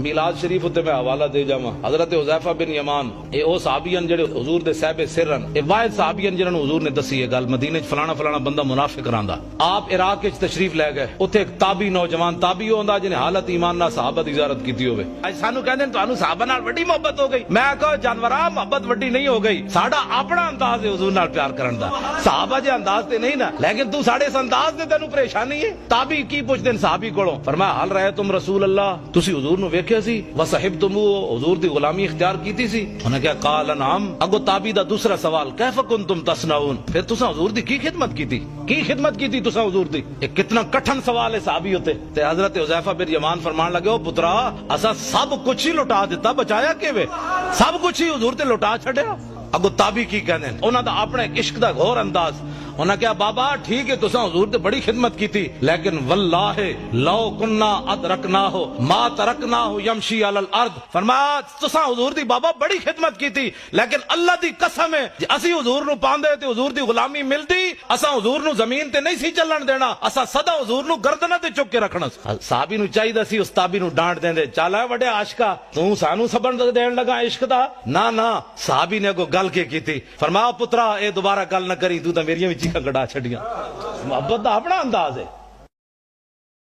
میلاد شریف تے میں حوالہ دے جاواں حضرت حذیفہ بن یمان اے او صحابی ہیں جڑے حضور دے صاحب سر ہیں، اے واحد صحابی ہیں جنہاں نوں حضور نے دسی ہے گل مدینے وچ فلانا فلانا بندہ منافق رہندا، آپ عراق وچ تشریف لے گئے، اوتھے ایک تابعی نوجوان تابعی ہوندا جنے حالت ایمان نال صحابہ دی زیارت کیتی ہوے، اج سانو کہندے تانوں صحابہ نال وڈی محبت ہو گئی، میں کہو جانوراں محبت وڈی نہیں ہو گئی، ساڈا اپنا انداز ہے حضور نال پیار کرن دا، صحابہ جے انداز تے نہیں نا، لیکن تو ساڈے اس انداز تے تینوں پریشانی ہے۔ تابعی کی پوچھدے نے صحابی کولوں، فرمایا حل رہے تم رسول اللہ، تسی حضور نو ویکھیا سی وصحبتمو، حضور دی غلامی اختیار کیتی سی؟ انہاں کہا قال نعم۔ اگو تابعی دا دوسرا سوال کیف کنتم تصنعون، پھر تساں حضور دی کی خدمت کیتی، کی خدمت کیتی تساں حضور دی؟ ایک کتنا کٹھن سوال ہے صحابی ہوتے تے حضرت حذیفہ بن یمان فرمان لگے او پترا اسا سب کچھ ہی لٹا دیتا، بچایا کیویں؟ سب کچھ ہی حضور تے لٹا چھڈیا۔ اگو تابعی کی کہنے انہاں دا اپنا عشق دا غور انداز، انہاں کہا بابا ٹھیک ہے تساں حضور تے بڑی خدمت کیتی، لیکن واللہ لو کننا ادرکناہ ما ترکناہ یمشی علی الارض، فرمایا تساں حضور دی بابا بڑی خدمت کیتی، لیکن اللہ دی قسم ہے جے اسی حضور نو پاندے تے حضور دی غلامی ملدی، اساں حضور نو زمین تے نہیں سی چلن دینا، اساں سدا حضور نو گردناں تے چک کے رکھنا۔ صحابی نو چاہیدا سی اس تابعی نو ڈانٹ دیندے، چل اے وڈے عاشقا تو سانو سبق دین لگا عشق دا، نہ صحابی نے کو گل کے کیتی، فرمایا پترا اے دوبارہ گل نہ کری، تو تے میریاں وی چیخاں کڈا چھڈیاں۔ محبت دا اپنا انداز ہے۔